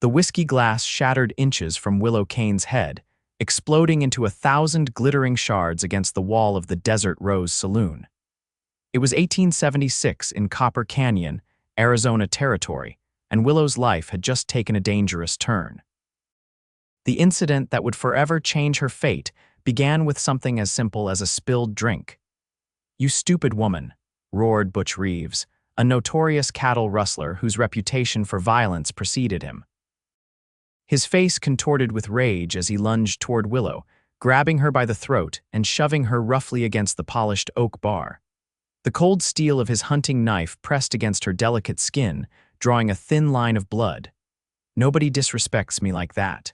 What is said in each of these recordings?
The whiskey glass shattered inches from Willow Kane's head, exploding into 1,000 glittering shards against the wall of the Desert Rose Saloon. It was 1876 in Copper Canyon, Arizona Territory, and Willow's life had just taken a dangerous turn. The incident that would forever change her fate began with something as simple as a spilled drink. "You stupid woman," roared Butch Reeves, a notorious cattle rustler whose reputation for violence preceded him. His face contorted with rage as he lunged toward Willow, grabbing her by the throat and shoving her roughly against the polished oak bar. The cold steel of his hunting knife pressed against her delicate skin, drawing a thin line of blood. "Nobody disrespects me like that."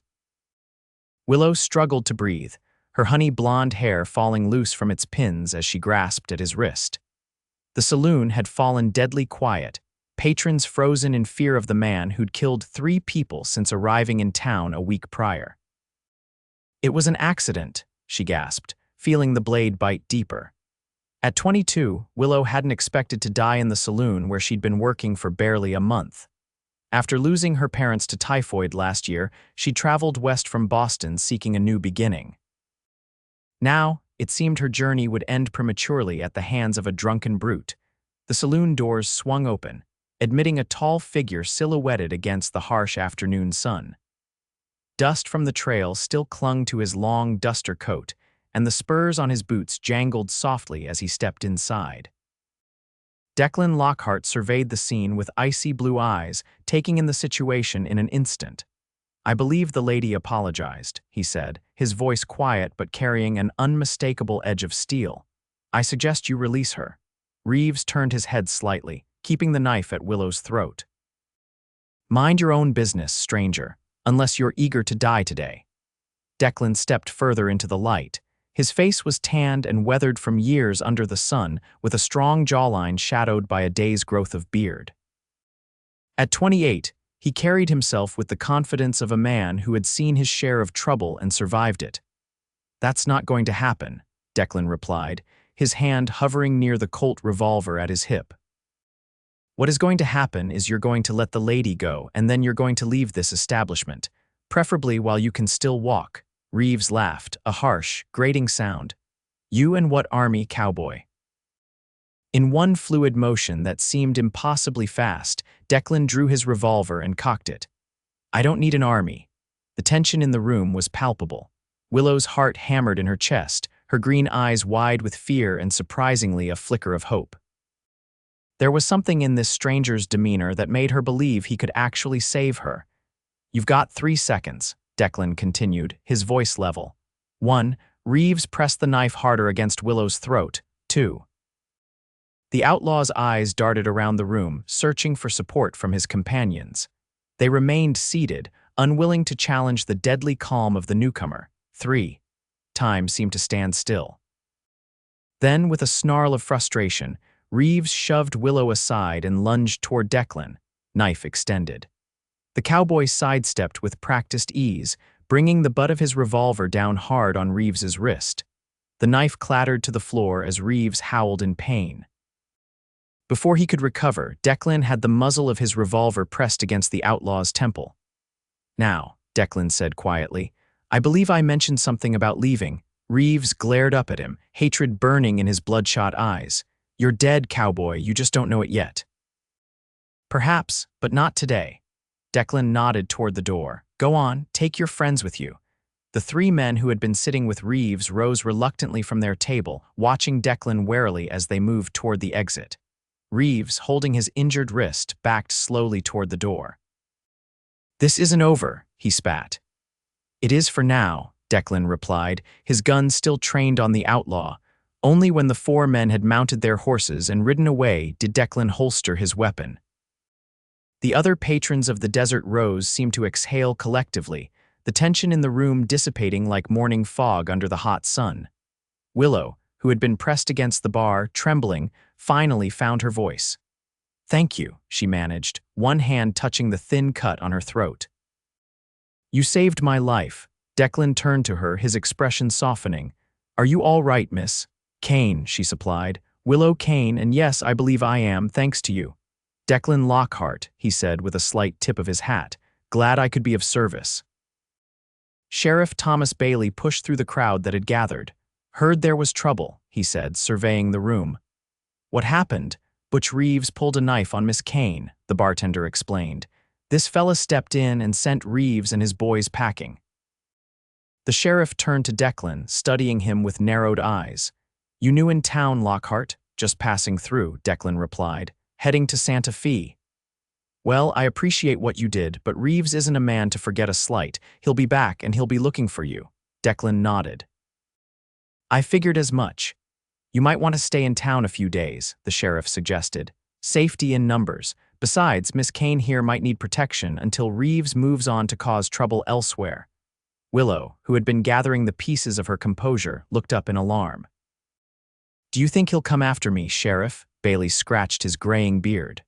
Willow struggled to breathe, her honey blonde hair falling loose from its pins as she grasped at his wrist. The saloon had fallen deadly quiet, patrons frozen in fear of the man who'd killed 3 people since arriving in town a week prior. "It was an accident," she gasped, feeling the blade bite deeper. At 22, Willow hadn't expected to die in the saloon where she'd been working for barely a month. After losing her parents to typhoid last year, she traveled west from Boston seeking a new beginning. Now, it seemed her journey would end prematurely at the hands of a drunken brute. The saloon doors swung open, admitting a tall figure silhouetted against the harsh afternoon sun. Dust from the trail still clung to his long duster coat, and the spurs on his boots jangled softly as he stepped inside. Declan Lockhart surveyed the scene with icy blue eyes, taking in the situation in an instant. "I believe the lady apologized," he said, his voice quiet but carrying an unmistakable edge of steel. "I suggest you release her." Reeves turned his head slightly, keeping the knife at Willow's throat. "Mind your own business, stranger, unless you're eager to die today." Declan stepped further into the light. His face was tanned and weathered from years under the sun, with a strong jawline shadowed by a day's growth of beard. At 28, he carried himself with the confidence of a man who had seen his share of trouble and survived it. "That's not going to happen," Declan replied, his hand hovering near the Colt revolver at his hip. "What is going to happen is you're going to let the lady go, and then you're going to leave this establishment, preferably while you can still walk." Reeves laughed, a harsh, grating sound. "You and what army, Cowboy?" In one fluid motion that seemed impossibly fast, Declan drew his revolver and cocked it. "I don't need an army." The tension in the room was palpable. Willow's heart hammered in her chest, her green eyes wide with fear and surprisingly a flicker of hope. There was something in this stranger's demeanor that made her believe he could actually save her. "You've got 3 seconds. Declan continued, his voice level. 1. Reeves pressed the knife harder against Willow's throat. 2. The outlaw's eyes darted around the room, searching for support from his companions. They remained seated, unwilling to challenge the deadly calm of the newcomer. 3. Time seemed to stand still. Then, with a snarl of frustration, Reeves shoved Willow aside and lunged toward Declan, knife extended. The cowboy sidestepped with practiced ease, bringing the butt of his revolver down hard on Reeves's wrist. The knife clattered to the floor as Reeves howled in pain. Before he could recover, Declan had the muzzle of his revolver pressed against the outlaw's temple. "Now," Declan said quietly, "I believe I mentioned something about leaving." Reeves glared up at him, hatred burning in his bloodshot eyes. "You're dead, Cowboy, you just don't know it yet." "Perhaps, but not today." Declan nodded toward the door. "Go on, take your friends with you." The 3 men who had been sitting with Reeves rose reluctantly from their table, watching Declan warily as they moved toward the exit. Reeves, holding his injured wrist, backed slowly toward the door. "This isn't over," he spat. "It is for now," Declan replied, his gun still trained on the outlaw. Only when the 4 men had mounted their horses and ridden away did Declan holster his weapon. The other patrons of the Desert Rose seemed to exhale collectively, the tension in the room dissipating like morning fog under the hot sun. Willow, who had been pressed against the bar, trembling, finally found her voice. "Thank you," she managed, one hand touching the thin cut on her throat. "You saved my life." Declan turned to her, his expression softening. "Are you all right, Miss Kane?" she supplied. "Willow Kane, and yes, I believe I am, thanks to you." "Declan Lockhart," he said with a slight tip of his hat, Glad I could be of service. Sheriff Thomas Bailey pushed through the crowd that had gathered. Heard there was trouble, he said, surveying the room. What happened? Butch Reeves pulled a knife on Miss Kane, the bartender explained. This fella stepped in and sent Reeves and his boys packing. The sheriff turned to Declan, studying him with narrowed eyes. You new in town, Lockhart? Just passing through, Declan replied. Heading to Santa Fe. Well, I appreciate what you did, but Reeves isn't a man to forget a slight. He'll be back and he'll be looking for you. Declan nodded. I figured as much. You might want to stay in town a few days, the sheriff suggested. Safety in numbers. Besides, Miss Kane here might need protection until Reeves moves on to cause trouble elsewhere. Willow, who had been gathering the pieces of her composure, looked up in alarm. Do you think he'll come after me, Sheriff? Bailey scratched his graying beard.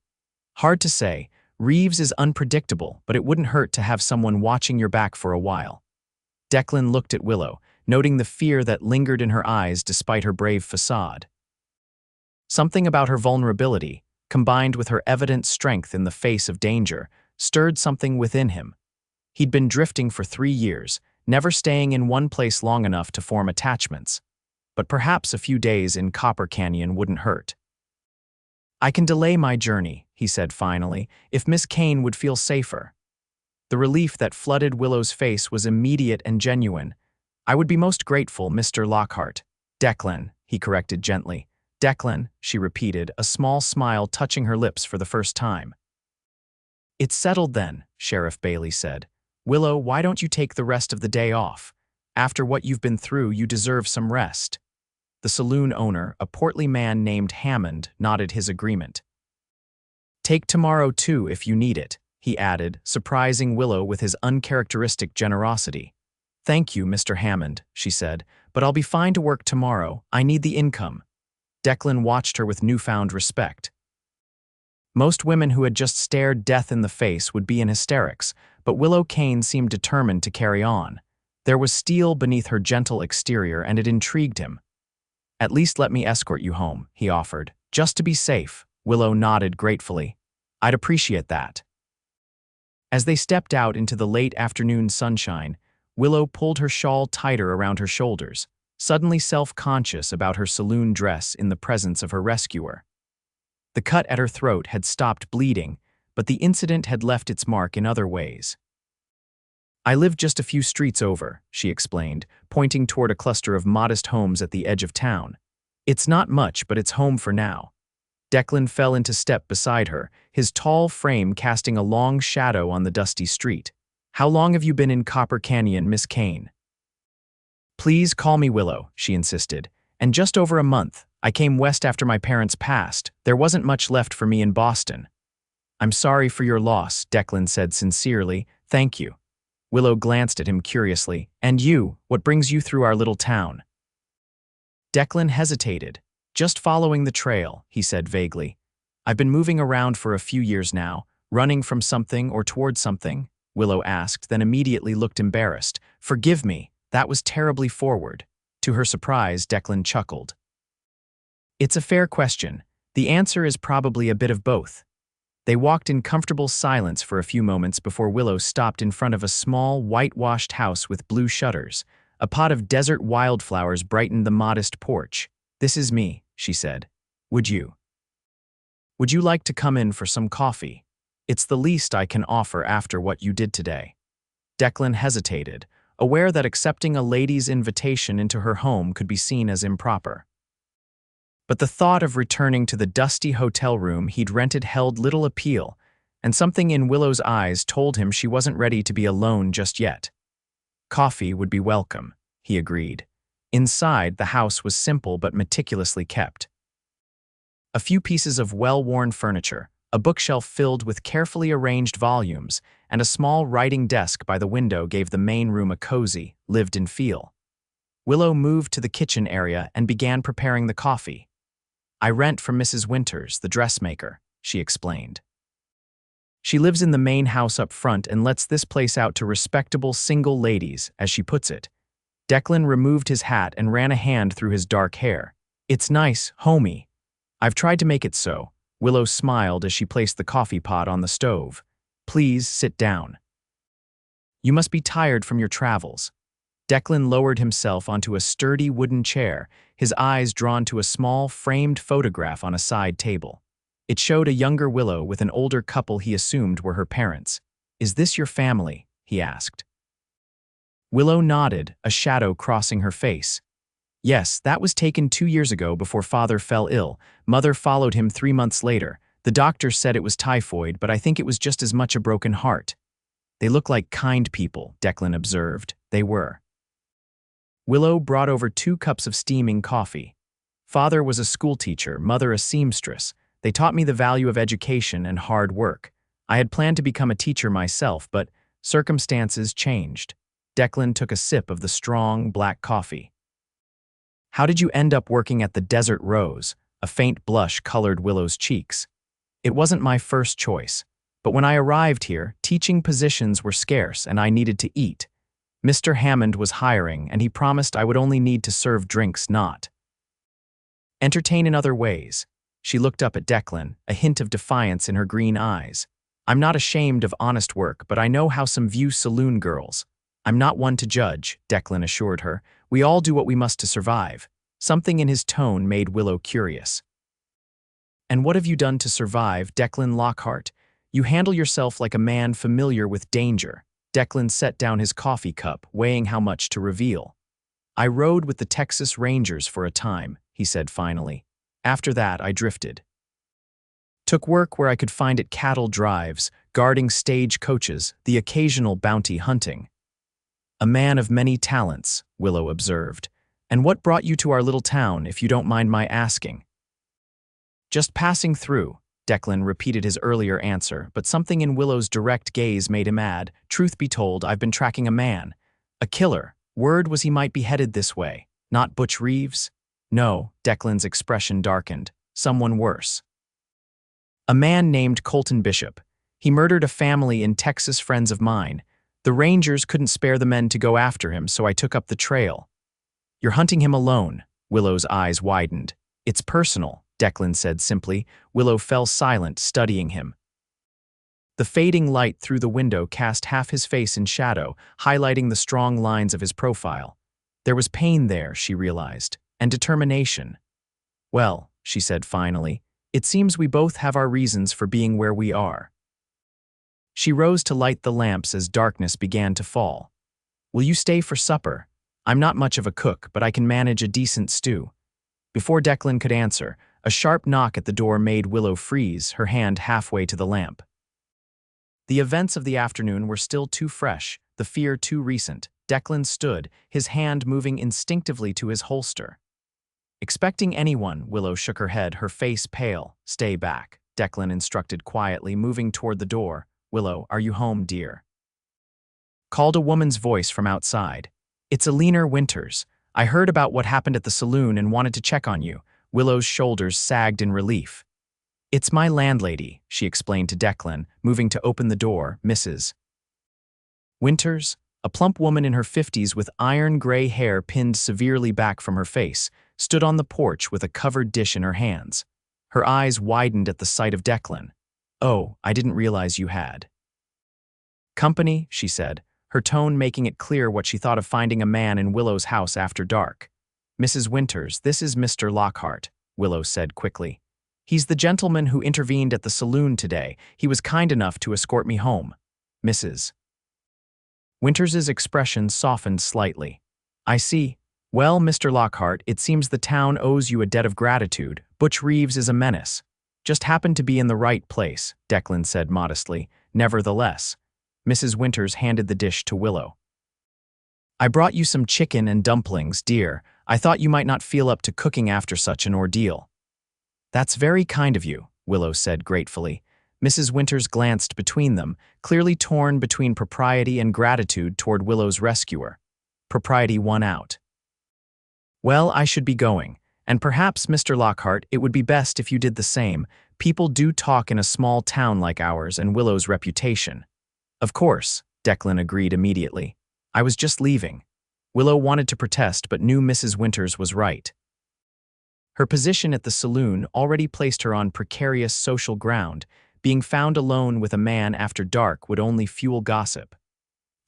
Hard to say. Reeves is unpredictable, but it wouldn't hurt to have someone watching your back for a while. Declan looked at Willow, noting the fear that lingered in her eyes despite her brave facade. Something about her vulnerability, combined with her evident strength in the face of danger, stirred something within him. He'd been drifting for 3 years, never staying in one place long enough to form attachments. But perhaps a few days in Copper Canyon wouldn't hurt. I can delay my journey, he said finally, if Miss Kane would feel safer. The relief that flooded Willow's face was immediate and genuine. I would be most grateful, Mr. Lockhart. Declan, he corrected gently. Declan, she repeated, a small smile touching her lips for the first time. It's settled then, Sheriff Bailey said. Willow, why don't you take the rest of the day off? After what you've been through, you deserve some rest. The saloon owner, a portly man named Hammond, nodded his agreement. Take tomorrow too if you need it, he added, surprising Willow with his uncharacteristic generosity. Thank you, Mr. Hammond, she said, but I'll be fine to work tomorrow. I need the income. Declan watched her with newfound respect. Most women who had just stared death in the face would be in hysterics, but Willow Kane seemed determined to carry on. There was steel beneath her gentle exterior, and it intrigued him. At least let me escort you home, he offered, just to be safe. Willow nodded gratefully. I'd appreciate that. As they stepped out into the late afternoon sunshine, Willow pulled her shawl tighter around her shoulders, suddenly self-conscious about her saloon dress in the presence of her rescuer. The cut at her throat had stopped bleeding, but the incident had left its mark in other ways. I live just a few streets over, she explained, pointing toward a cluster of modest homes at the edge of town. It's not much, but it's home for now. Declan fell into step beside her, his tall frame casting a long shadow on the dusty street. How long have you been in Copper Canyon, Miss Kane? Please call me Willow, she insisted. And just over a month. I came west after my parents passed. There wasn't much left for me in Boston. I'm sorry for your loss, Declan said sincerely. Thank you. Willow glanced at him curiously. And you, what brings you through our little town? Declan hesitated. Just following the trail, he said vaguely. I've been moving around for a few years now, running from something or toward something, Willow asked, then immediately looked embarrassed. Forgive me, that was terribly forward. To her surprise, Declan chuckled. It's a fair question. The answer is probably a bit of both. They walked in comfortable silence for a few moments before Willow stopped in front of a small, whitewashed house with blue shutters. A pot of desert wildflowers brightened the modest porch. This is me, she said. Would you like to come in for some coffee? It's the least I can offer after what you did today. Declan hesitated, aware that accepting a lady's invitation into her home could be seen as improper. But the thought of returning to the dusty hotel room he'd rented held little appeal, and something in Willow's eyes told him she wasn't ready to be alone just yet. Coffee would be welcome, he agreed. Inside, the house was simple but meticulously kept. A few pieces of well-worn furniture, a bookshelf filled with carefully arranged volumes, and a small writing desk by the window gave the main room a cozy, lived-in feel. Willow moved to the kitchen area and began preparing the coffee. I rent from Mrs. Winters, the dressmaker, she explained. She lives in the main house up front and lets this place out to respectable single ladies, as she puts it. Declan removed his hat and ran a hand through his dark hair. It's nice, homey. I've tried to make it so. Willow smiled as she placed the coffee pot on the stove. Please sit down. You must be tired from your travels. Declan lowered himself onto a sturdy wooden chair, his eyes drawn to a small, framed photograph on a side table. It showed a younger Willow with an older couple he assumed were her parents. "Is this your family?" he asked. Willow nodded, a shadow crossing her face. "Yes, that was taken 2 years ago before father fell ill. Mother followed him 3 months later. The doctor said it was typhoid, but I think it was just as much a broken heart." "They look like kind people," Declan observed. They were. Willow brought over 2 cups of steaming coffee. "Father was a schoolteacher, mother a seamstress. They taught me the value of education and hard work. I had planned to become a teacher myself, but circumstances changed." Declan took a sip of the strong, black coffee. "How did you end up working at the Desert Rose?" A faint blush colored Willow's cheeks. "It wasn't my first choice, but when I arrived here, teaching positions were scarce and I needed to eat. Mr. Hammond was hiring, and he promised I would only need to serve drinks, not entertain in other ways." She looked up at Declan, a hint of defiance in her green eyes. "I'm not ashamed of honest work, but I know how some view saloon girls." "I'm not one to judge," Declan assured her. "We all do what we must to survive." Something in his tone made Willow curious. "And what have you done to survive, Declan Lockhart? You handle yourself like a man familiar with danger." Declan set down his coffee cup, weighing how much to reveal. "I rode with the Texas Rangers for a time," he said finally. "After that, I drifted. Took work where I could find at cattle drives, guarding stage coaches, the occasional bounty hunting." "A man of many talents," Willow observed. "And what brought you to our little town, if you don't mind my asking?" "Just passing through." Declan repeated his earlier answer, but something in Willow's direct gaze made him add, "Truth be told, I've been tracking a man. A killer. Word was he might be headed this way. Not Butch Reeves?" "No," Declan's expression darkened. "Someone worse. A man named Colton Bishop. He murdered a family in Texas, friends of mine. The Rangers couldn't spare the men to go after him, so I took up the trail." "You're hunting him alone." Willow's eyes widened. "It's personal," Declan said simply. Willow fell silent, studying him. The fading light through the window cast half his face in shadow, highlighting the strong lines of his profile. There was pain there, she realized, and determination. "Well," she said finally, "it seems we both have our reasons for being where we are." She rose to light the lamps as darkness began to fall. "Will you stay for supper? I'm not much of a cook, but I can manage a decent stew." Before Declan could answer, a sharp knock at the door made Willow freeze, her hand halfway to the lamp. The events of the afternoon were still too fresh, the fear too recent. Declan stood, his hand moving instinctively to his holster. "Expecting anyone," Willow shook her head, her face pale. "Stay back," Declan instructed quietly, moving toward the door. "Willow, are you home, dear?" Called a woman's voice from outside. "It's Alina Winters. I heard about what happened at the saloon and wanted to check on you." Willow's shoulders sagged in relief. "It's my landlady," she explained to Declan, moving to open the door. "Mrs. Winters," a plump woman in her 50s with iron-gray hair pinned severely back from her face, stood on the porch with a covered dish in her hands. Her eyes widened at the sight of Declan. "Oh, I didn't realize you had company," she said, her tone making it clear what she thought of finding a man in Willow's house after dark. "Mrs. Winters, this is Mr. Lockhart," Willow said quickly. "He's the gentleman who intervened at the saloon today. He was kind enough to escort me home." Mrs. Winters's expression softened slightly. "I see. Well, Mr. Lockhart, it seems the town owes you a debt of gratitude. Butch Reeves is a menace." "Just happened to be in the right place," Declan said modestly. "Nevertheless." Mrs. Winters handed the dish to Willow. "I brought you some chicken and dumplings, dear. I thought you might not feel up to cooking after such an ordeal." "That's very kind of you," Willow said gratefully. Mrs. Winters glanced between them, clearly torn between propriety and gratitude toward Willow's rescuer. Propriety won out. "Well, I should be going. And perhaps, Mr. Lockhart, it would be best if you did the same. People do talk in a small town like ours and Willow's reputation." "Of course," Declan agreed immediately. "I was just leaving." Willow wanted to protest but knew Mrs. Winters was right. Her position at the saloon already placed her on precarious social ground. Being found alone with a man after dark would only fuel gossip.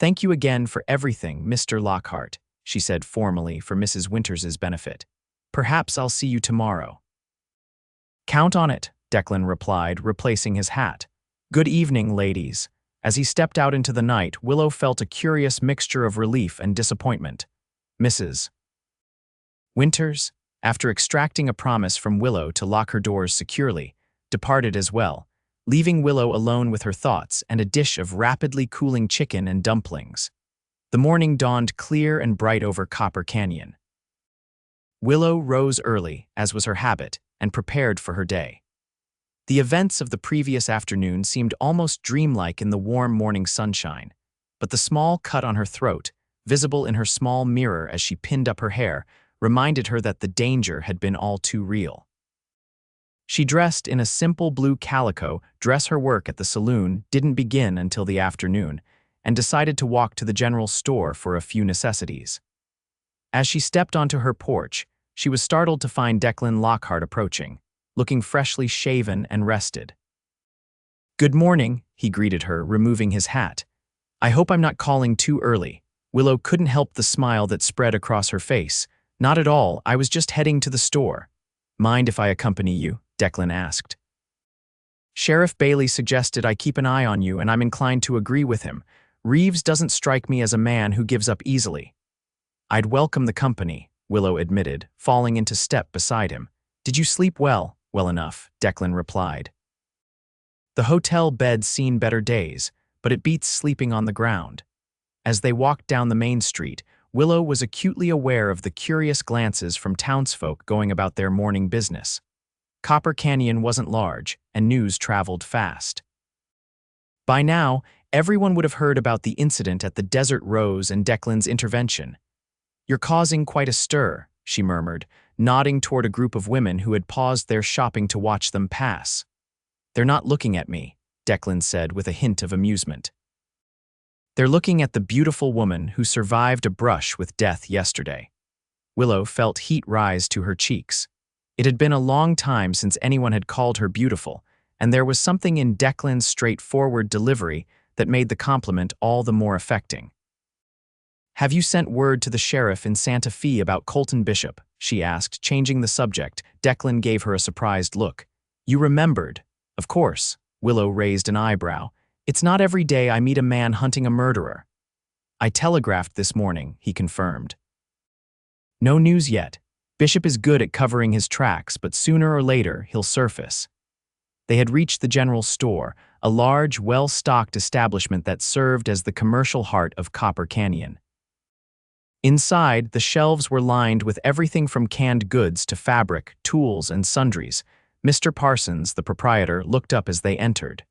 "Thank you again for everything, Mr. Lockhart," she said formally for Mrs. Winters's benefit. "Perhaps I'll see you tomorrow." "Count on it," Declan replied, replacing his hat. "Good evening, ladies." As he stepped out into the night, Willow felt a curious mixture of relief and disappointment. Mrs. Winters, after extracting a promise from Willow to lock her doors securely, departed as well, leaving Willow alone with her thoughts and a dish of rapidly cooling chicken and dumplings. The morning dawned clear and bright over Copper Canyon. Willow rose early, as was her habit, and prepared for her day. The events of the previous afternoon seemed almost dreamlike in the warm morning sunshine, but the small cut on her throat, visible in her small mirror as she pinned up her hair, reminded her that the danger had been all too real. She dressed in a simple blue calico dress. Her work at the saloon didn't begin until the afternoon, and decided to walk to the general store for a few necessities. As she stepped onto her porch, she was startled to find Declan Lockhart approaching, looking freshly shaven and rested. "Good morning," he greeted her, removing his hat. "I hope I'm not calling too early." Willow couldn't help the smile that spread across her face. "Not at all, I was just heading to the store." "Mind if I accompany you?" Declan asked. "Sheriff Bailey suggested I keep an eye on you, and I'm inclined to agree with him. Reeves doesn't strike me as a man who gives up easily." "I'd welcome the company," Willow admitted, falling into step beside him. "Did you sleep well?" "Well enough," Declan replied. "The hotel bed's seen better days, but it beats sleeping on the ground." As they walked down the main street, Willow was acutely aware of the curious glances from townsfolk going about their morning business. Copper Canyon wasn't large, and news traveled fast. By now, everyone would have heard about the incident at the Desert Rose and Declan's intervention. "You're causing quite a stir," she murmured, nodding toward a group of women who had paused their shopping to watch them pass. "They're not looking at me," Declan said with a hint of amusement. "They're looking at the beautiful woman who survived a brush with death yesterday." Willow felt heat rise to her cheeks. It had been a long time since anyone had called her beautiful, and there was something in Declan's straightforward delivery that made the compliment all the more affecting. "Have you sent word to the sheriff in Santa Fe about Colton Bishop?" she asked, changing the subject. Declan gave her a surprised look. "You remembered." "Of course." Willow raised an eyebrow. "It's not every day I meet a man hunting a murderer." "I telegraphed this morning," he confirmed. "No news yet. Bishop is good at covering his tracks, but sooner or later he'll surface." They had reached the general store, a large, well-stocked establishment that served as the commercial heart of Copper Canyon. Inside, the shelves were lined with everything from canned goods to fabric, tools, and sundries. Mr. Parsons, the proprietor, looked up as they entered.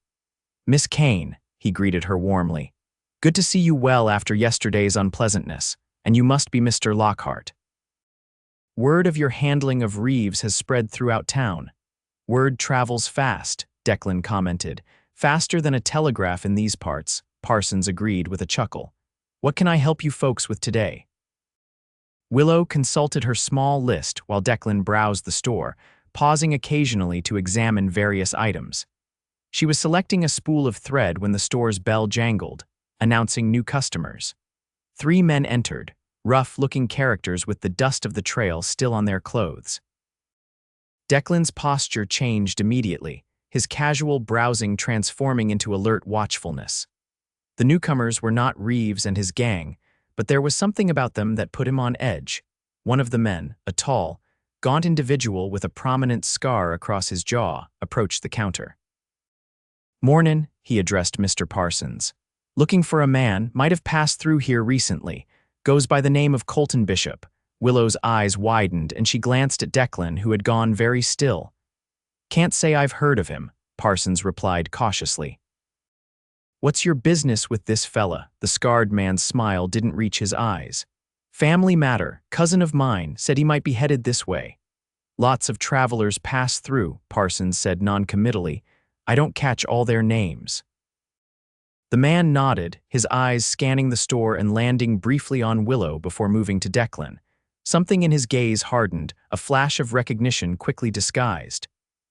"Miss Kane," he greeted her warmly. "Good to see you well after yesterday's unpleasantness, and you must be Mr. Lockhart. Word of your handling of Reeves has spread throughout town." "Word travels fast," Declan commented. "Faster than a telegraph in these parts," Parsons agreed with a chuckle. "What can I help you folks with today?" Willow consulted her small list while Declan browsed the store, pausing occasionally to examine various items. She was selecting a spool of thread when the store's bell jangled, announcing new customers. 3 men entered, rough-looking characters with the dust of the trail still on their clothes. Declan's posture changed immediately, his casual browsing transforming into alert watchfulness. The newcomers were not Reeves and his gang, but there was something about them that put him on edge. One of the men, a tall, gaunt individual with a prominent scar across his jaw, approached the counter. "Mornin'," he addressed Mr. Parsons. "Looking for a man, might have passed through here recently. Goes by the name of Colton Bishop." Willow's eyes widened and she glanced at Declan, who had gone very still. "Can't say I've heard of him," Parsons replied cautiously. "What's your business with this fella?" The scarred man's smile didn't reach his eyes. "Family matter. Cousin of mine said he might be headed this way." "Lots of travelers pass through," Parsons said noncommittally. "I don't catch all their names." The man nodded, his eyes scanning the store and landing briefly on Willow before moving to Declan. Something in his gaze hardened, a flash of recognition quickly disguised.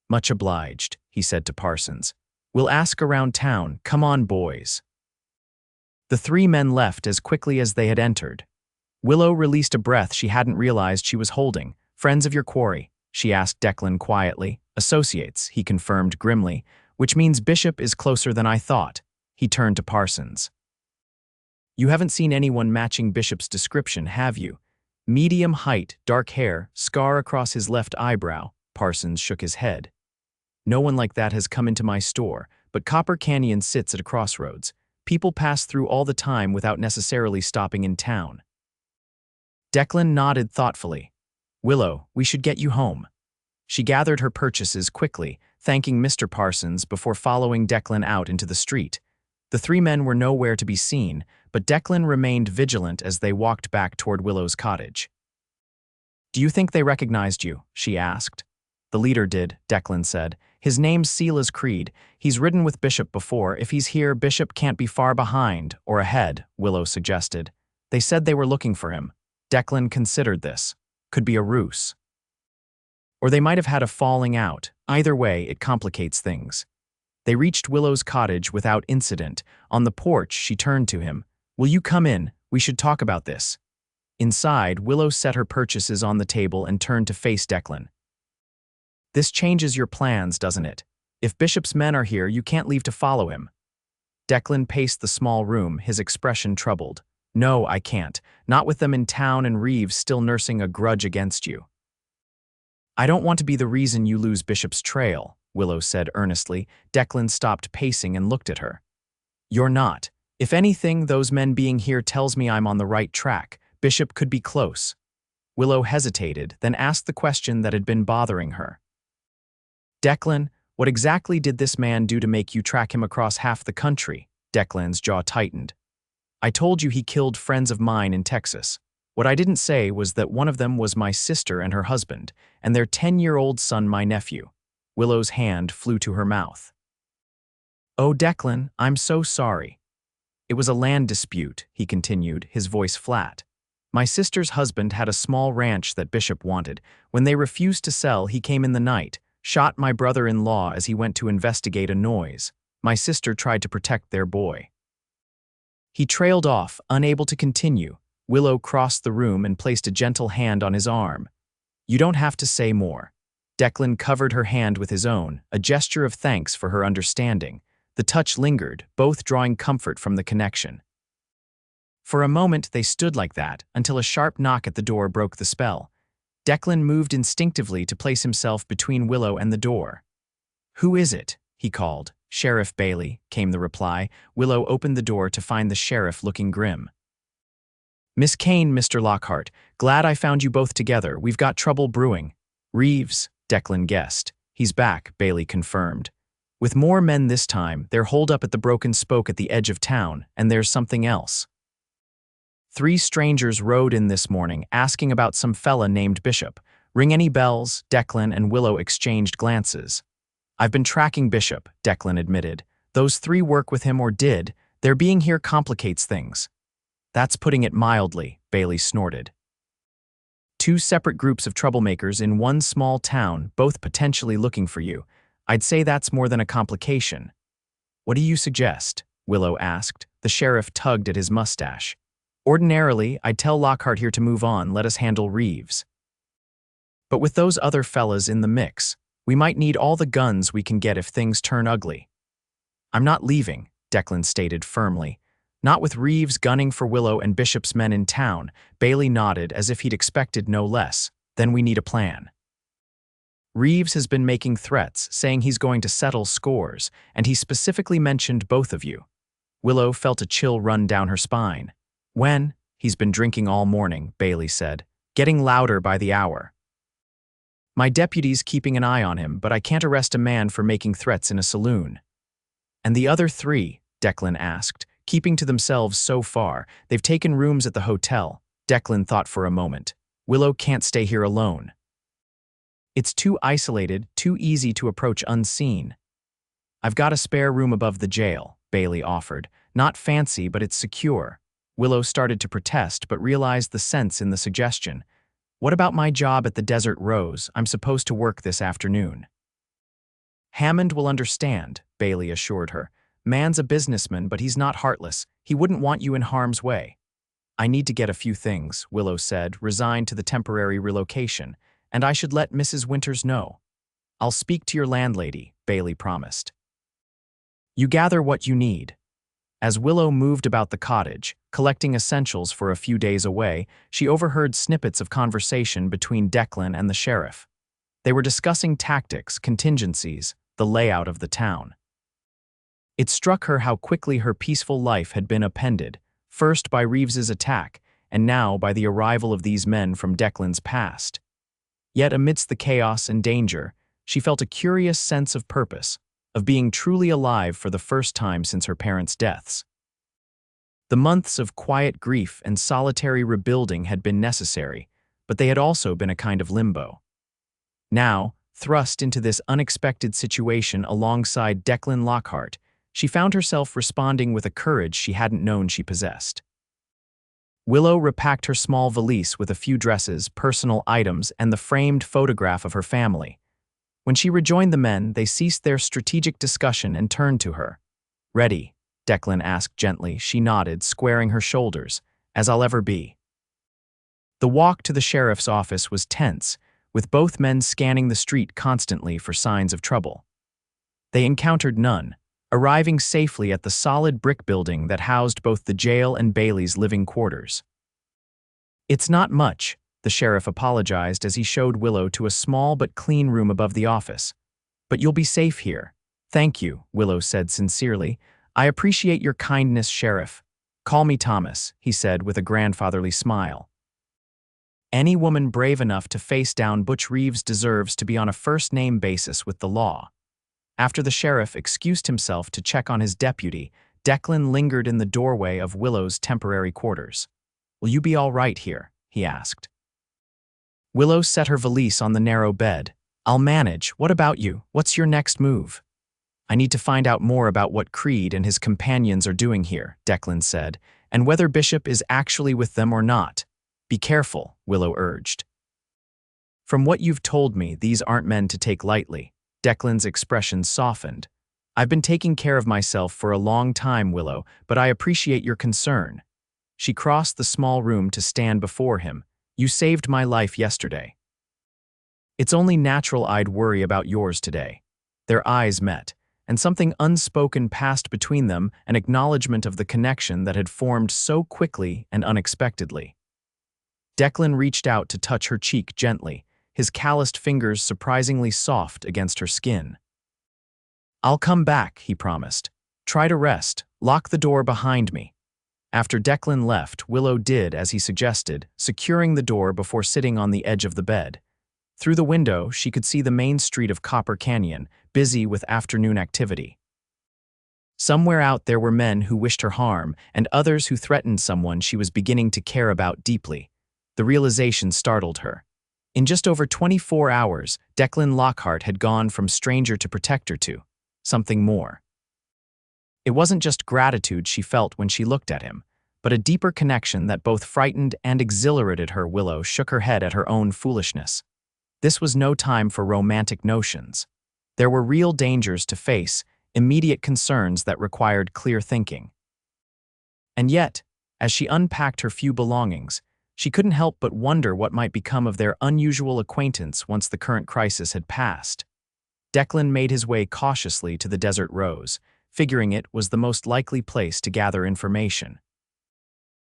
"Much obliged," he said to Parsons. "We'll ask around town. Come on, boys." The three men left as quickly as they had entered. Willow released a breath she hadn't realized she was holding. "Friends of your quarry?" she asked Declan quietly. "Associates," he confirmed grimly, "which means Bishop is closer than I thought." He turned to Parsons. "You haven't seen anyone matching Bishop's description, have you? Medium height, dark hair, scar across his left eyebrow." Parsons shook his head. "No one like that has come into my store, but Copper Canyon sits at a crossroads. People pass through all the time without necessarily stopping in town." Declan nodded thoughtfully. "Willow, we should get you home." She gathered her purchases quickly, thanking Mr. Parsons before following Declan out into the street. The three men were nowhere to be seen, but Declan remained vigilant as they walked back toward Willow's cottage. "Do you think they recognized you?" she asked. "The leader did," Declan said. "His name's Sela's Creed. He's ridden with Bishop before. If he's here, Bishop can't be far behind, or ahead," Willow suggested. "They said they were looking for him." Declan considered this. Could be a ruse. Or they might have had a falling out. Either way, it complicates things. They reached Willow's cottage without incident. On the porch, she turned to him. "Will you come in? We should talk about this." Inside, Willow set her purchases on the table and turned to face Declan. "This changes your plans, doesn't it? If Bishop's men are here, you can't leave to follow him." Declan paced the small room, his expression troubled. "No, I can't. Not with them in town and Reeves still nursing a grudge against you." "I don't want to be the reason you lose Bishop's trail," Willow said earnestly. Declan stopped pacing and looked at her. "You're not. If anything, those men being here tells me I'm on the right track. Bishop could be close." Willow hesitated, then asked the question that had been bothering her. "Declan, what exactly did this man do to make you track him across half the country?" Declan's jaw tightened. "I told you he killed friends of mine in Texas. What I didn't say was that one of them was my sister and her husband, and their 10-year-old son my nephew." Willow's hand flew to her mouth. "Oh, Declan, I'm so sorry." "It was a land dispute," he continued, his voice flat. "My sister's husband had a small ranch that Bishop wanted. When they refused to sell, he came in the night, shot my brother-in-law as he went to investigate a noise. My sister tried to protect their boy." He trailed off, unable to continue. Willow crossed the room and placed a gentle hand on his arm. "You don't have to say more." Declan covered her hand with his own, a gesture of thanks for her understanding. The touch lingered, both drawing comfort from the connection. For a moment they stood like that, until a sharp knock at the door broke the spell. Declan moved instinctively to place himself between Willow and the door. "Who is it?" he called. "Sheriff Bailey," came the reply. Willow opened the door to find the sheriff looking grim. "Miss Kane, Mr. Lockhart. Glad I found you both together. We've got trouble brewing." "Reeves," Declan guessed. "He's back," Bailey confirmed. "With more men this time. They're holed up at the Broken Spoke at the edge of town, and there's something else. 3 strangers rode in this morning, asking about some fella named Bishop. Ring any bells?" Declan and Willow exchanged glances. "I've been tracking Bishop," Declan admitted. "Those 3 work with him or did. Their being here complicates things." "That's putting it mildly," Bailey snorted. 2 separate groups of troublemakers in one small town, both potentially looking for you. I'd say that's more than a complication." "What do you suggest?" Willow asked. The sheriff tugged at his mustache. "Ordinarily, I'd tell Lockhart here to move on, let us handle Reeves. But with those other fellas in the mix, we might need all the guns we can get if things turn ugly." "I'm not leaving," Declan stated firmly. "Not with Reeves gunning for Willow and Bishop's men in town." Bailey nodded as if he'd expected no less. "Then we need a plan." "Reeves has been making threats, saying he's going to settle scores, and he specifically mentioned both of you." Willow felt a chill run down her spine. "When?" "He's been drinking all morning," Bailey said. "Getting louder by the hour. My deputy's keeping an eye on him, but I can't arrest a man for making threats in a saloon." "And the other 3?" Declan asked. "Keeping to themselves so far. They've taken rooms at the hotel." Declan thought for a moment. "Willow can't stay here alone. It's too isolated, too easy to approach unseen." "I've got a spare room above the jail," Bailey offered. "Not fancy, but it's secure." Willow started to protest, but realized the sense in the suggestion. "What about my job at the Desert Rose? I'm supposed to work this afternoon." "Hammond will understand," Bailey assured her. "Man's a businessman, but he's not heartless. He wouldn't want you in harm's way." "I need to get a few things," Willow said, resigned to the temporary relocation, "and I should let Mrs. Winters know." "I'll speak to your landlady," Bailey promised. You gather what you need. As Willow moved about the cottage, collecting essentials for a few days away, she overheard snippets of conversation between Declan and the sheriff. They were discussing tactics, contingencies, the layout of the town. It struck her how quickly her peaceful life had been upended, first by Reeves's attack, and now by the arrival of these men from Declan's past. Yet amidst the chaos and danger, she felt a curious sense of purpose, of being truly alive for the first time since her parents' deaths. The months of quiet grief and solitary rebuilding had been necessary, but they had also been a kind of limbo. Now, thrust into this unexpected situation alongside Declan Lockhart, she found herself responding with a courage she hadn't known she possessed. Willow repacked her small valise with a few dresses, personal items, and the framed photograph of her family. When she rejoined the men, they ceased their strategic discussion and turned to her. "Ready?" Declan asked gently. She nodded, squaring her shoulders. "As I'll ever be." The walk to the sheriff's office was tense, with both men scanning the street constantly for signs of trouble. They encountered none, arriving safely at the solid brick building that housed both the jail and Bailey's living quarters. "It's not much," the sheriff apologized as he showed Willow to a small but clean room above the office. "But you'll be safe here." "Thank you," Willow said sincerely. "I appreciate your kindness, Sheriff." "Call me Thomas," he said with a grandfatherly smile. Any woman brave enough to face down Butch Reeves deserves to be on a first-name basis with the law. After the sheriff excused himself to check on his deputy, Declan lingered in the doorway of Willow's temporary quarters. "Will you be all right here?" he asked. Willow set her valise on the narrow bed. "I'll manage. What about you? What's your next move?" "I need to find out more about what Creed and his companions are doing here," Declan said, "and whether Bishop is actually with them or not." "Be careful," Willow urged. "From what you've told me, these aren't men to take lightly." Declan's expression softened. "I've been taking care of myself for a long time, Willow, but I appreciate your concern." She crossed the small room to stand before him. "You saved my life yesterday. It's only natural I'd worry about yours today." Their eyes met, and something unspoken passed between them, an acknowledgement of the connection that had formed so quickly and unexpectedly. Declan reached out to touch her cheek gently, his calloused fingers surprisingly soft against her skin. "I'll come back," he promised. "Try to rest. Lock the door behind me." After Declan left, Willow did as he suggested, securing the door before sitting on the edge of the bed. Through the window, she could see the main street of Copper Canyon, busy with afternoon activity. Somewhere out there were men who wished her harm, and others who threatened someone she was beginning to care about deeply. The realization startled her. In just over 24 hours, Declan Lockhart had gone from stranger to protector to something more. It wasn't just gratitude she felt when she looked at him, but a deeper connection that both frightened and exhilarated her. Willow shook her head at her own foolishness. This was no time for romantic notions. There were real dangers to face, immediate concerns that required clear thinking. And yet, as she unpacked her few belongings, she couldn't help but wonder what might become of their unusual acquaintance once the current crisis had passed. Declan made his way cautiously to the Desert Rose, figuring it was the most likely place to gather information.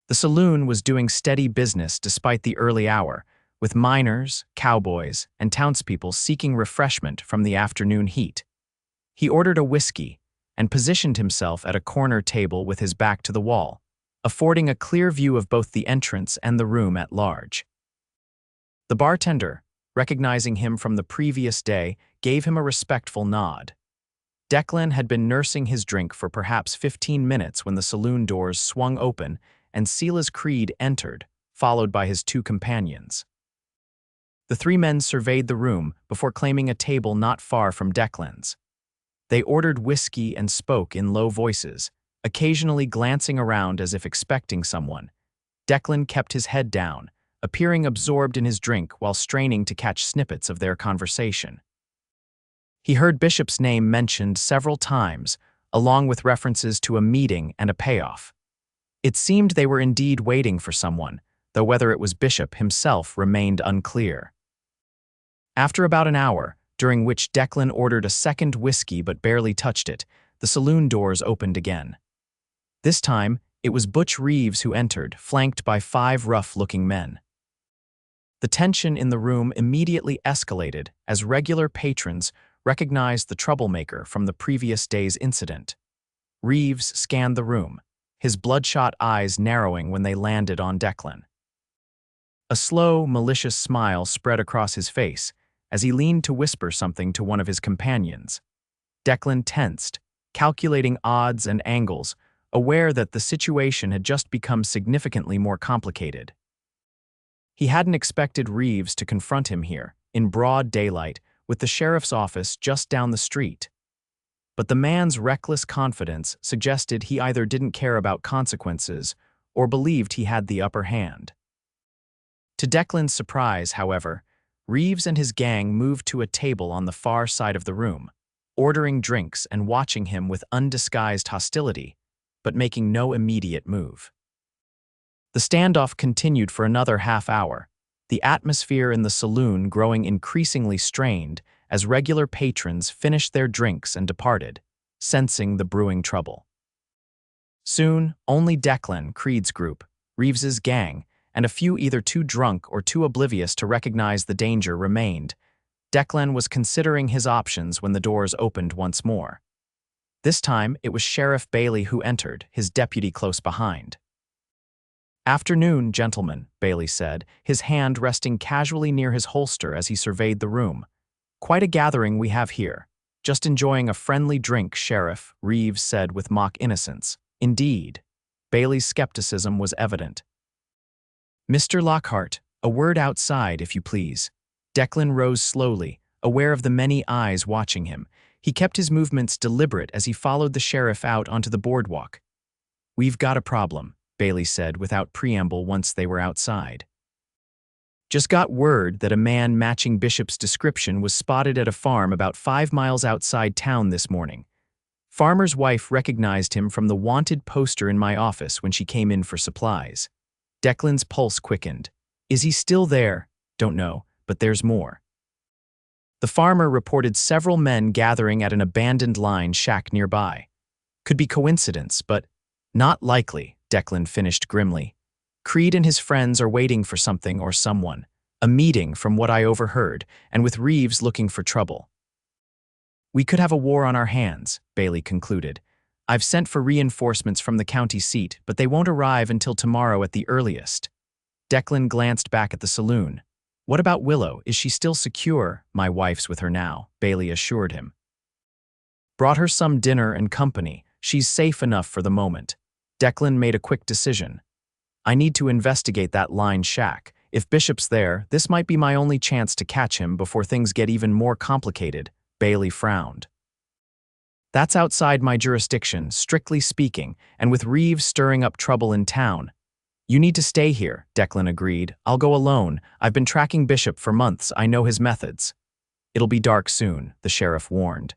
The saloon was doing steady business despite the early hour, with miners, cowboys, and townspeople seeking refreshment from the afternoon heat. He ordered a whiskey and positioned himself at a corner table with his back to the wall, affording a clear view of both the entrance and the room at large. The bartender, recognizing him from the previous day, gave him a respectful nod. Declan had been nursing his drink for perhaps 15 minutes when the saloon doors swung open and Silas Creed entered, followed by his two companions. The three men surveyed the room before claiming a table not far from Declan's. They ordered whiskey and spoke in low voices, occasionally glancing around as if expecting someone. Declan kept his head down, appearing absorbed in his drink while straining to catch snippets of their conversation. He heard Bishop's name mentioned several times, along with references to a meeting and a payoff. It seemed they were indeed waiting for someone, though whether it was Bishop himself remained unclear. After about an hour, during which Declan ordered a second whiskey but barely touched it, the saloon doors opened again. This time, it was Butch Reeves who entered, flanked by 5 rough-looking men. The tension in the room immediately escalated as regular patrons recognized the troublemaker from the previous day's incident. Reeves scanned the room, his bloodshot eyes narrowing when they landed on Declan. A slow, malicious smile spread across his face as he leaned to whisper something to one of his companions. Declan tensed, calculating odds and angles, aware that the situation had just become significantly more complicated. He hadn't expected Reeves to confront him here, in broad daylight, with the sheriff's office just down the street. But the man's reckless confidence suggested he either didn't care about consequences or believed he had the upper hand. To Declan's surprise, however, Reeves and his gang moved to a table on the far side of the room, ordering drinks and watching him with undisguised hostility, but making no immediate move. The standoff continued for another half hour, the atmosphere in the saloon growing increasingly strained as regular patrons finished their drinks and departed, sensing the brewing trouble. Soon, only Declan, Creed's group, Reeves's gang, and a few either too drunk or too oblivious to recognize the danger remained. Declan was considering his options when the doors opened once more. This time, it was Sheriff Bailey who entered, his deputy close behind. "Afternoon, gentlemen," Bailey said, his hand resting casually near his holster as he surveyed the room. "Quite a gathering we have here. Just enjoying a friendly drink, Sheriff," Reeves said with mock innocence. "Indeed." Bailey's skepticism was evident. "Mr. Lockhart, a word outside, if you please." Declan rose slowly, aware of the many eyes watching him. He kept his movements deliberate as he followed the sheriff out onto the boardwalk. "We've got a problem," Bailey said without preamble once they were outside. "Just got word that a man matching Bishop's description was spotted at a farm about 5 miles outside town this morning. Farmer's wife recognized him from the wanted poster in my office when she came in for supplies." Declan's pulse quickened. "Is he still there?" "Don't know, but there's more." The farmer reported several men gathering at an abandoned line shack nearby. "Could be coincidence, but not likely," Declan finished grimly. "Creed and his friends are waiting for something or someone. A meeting, from what I overheard, and with Reeves looking for trouble." "We could have a war on our hands," Bailey concluded. "I've sent for reinforcements from the county seat, but they won't arrive until tomorrow at the earliest." Declan glanced back at the saloon. "What about Willow? Is she still secure?" "My wife's with her now," Bailey assured him. "Brought her some dinner and company. She's safe enough for the moment." Declan made a quick decision. "I need to investigate that line shack. If Bishop's there, this might be my only chance to catch him before things get even more complicated." Bailey frowned. "That's outside my jurisdiction, strictly speaking, and with Reeves stirring up trouble in town." "You need to stay here," Declan agreed. "I'll go alone. I've been tracking Bishop for months. I know his methods." "It'll be dark soon," the sheriff warned.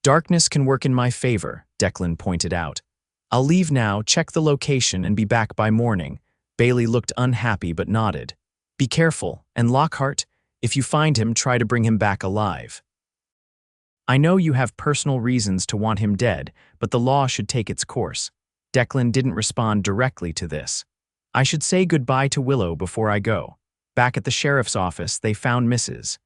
"Darkness can work in my favor," Declan pointed out. "I'll leave now, check the location, and be back by morning." Bailey looked unhappy but nodded. "Be careful, and Lockhart, if you find him, try to bring him back alive." "I know you have personal reasons to want him dead, but the law should take its course." Declan didn't respond directly to this. "I should say goodbye to Willow before I go." Back at the sheriff's office, they found Mrs.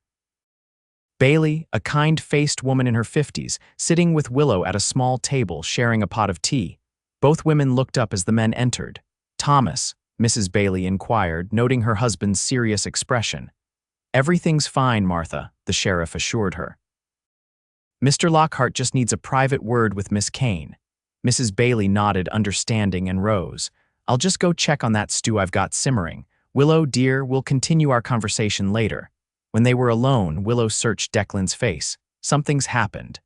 Bailey, a kind-faced woman in her 50s, sitting with Willow at a small table sharing a pot of tea. Both women looked up as the men entered. "Thomas," Mrs. Bailey inquired, noting her husband's serious expression. "Everything's fine, Martha," the sheriff assured her. "Mr. Lockhart just needs a private word with Miss Kane." Mrs. Bailey nodded, understanding, and rose. "I'll just go check on that stew I've got simmering. Willow, dear, we'll continue our conversation later." When they were alone, Willow searched Declan's face. "Something's happened."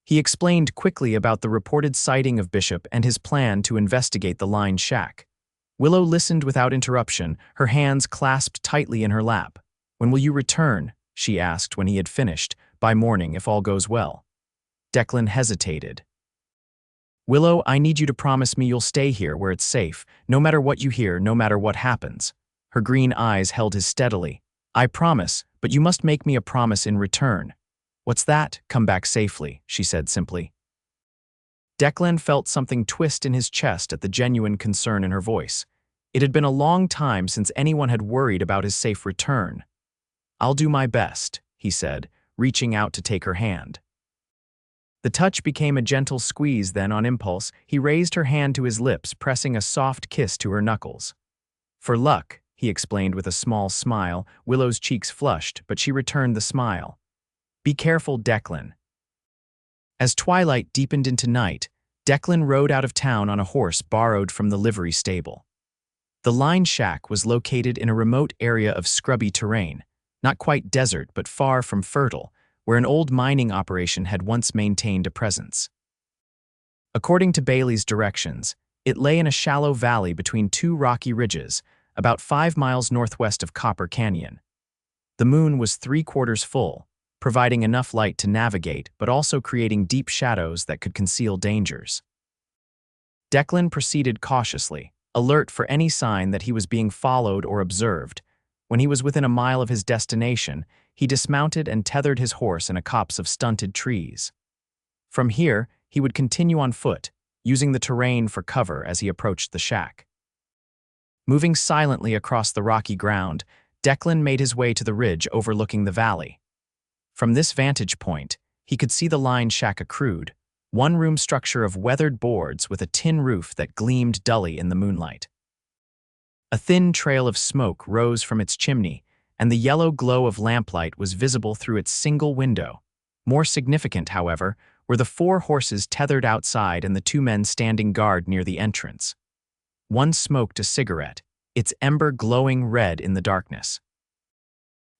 He explained quickly about the reported sighting of Bishop and his plan to investigate the line shack. Willow listened without interruption, her hands clasped tightly in her lap. "When will you return?" she asked when he had finished. "By morning, if all goes well." Declan hesitated. "Willow, I need you to promise me you'll stay here where it's safe, no matter what you hear, no matter what happens." Her green eyes held his steadily. "I promise, but you must make me a promise in return." "What's that?" "Come back safely," she said simply. Declan felt something twist in his chest at the genuine concern in her voice. It had been a long time since anyone had worried about his safe return. "I'll do my best," he said, reaching out to take her hand. The touch became a gentle squeeze, then on impulse, he raised her hand to his lips, pressing a soft kiss to her knuckles. "For luck," he explained with a small smile. Willow's cheeks flushed, but she returned the smile. "Be careful, Declan." As twilight deepened into night, Declan rode out of town on a horse borrowed from the livery stable. The line shack was located in a remote area of scrubby terrain, not quite desert but far from fertile, where an old mining operation had once maintained a presence. According to Bailey's directions, it lay in a shallow valley between two rocky ridges, about 5 miles northwest of Copper Canyon. The moon was 3/4 full, providing enough light to navigate but also creating deep shadows that could conceal dangers. Declan proceeded cautiously, alert for any sign that he was being followed or observed. When he was within a mile of his destination, he dismounted and tethered his horse in a copse of stunted trees. From here, he would continue on foot, using the terrain for cover as he approached the shack. Moving silently across the rocky ground, Declan made his way to the ridge overlooking the valley. From this vantage point, he could see the line shack, a crude, one-room structure of weathered boards with a tin roof that gleamed dully in the moonlight. A thin trail of smoke rose from its chimney, and the yellow glow of lamplight was visible through its single window. More significant, however, were the 4 horses tethered outside and the 2 men standing guard near the entrance. One smoked a cigarette, its ember glowing red in the darkness.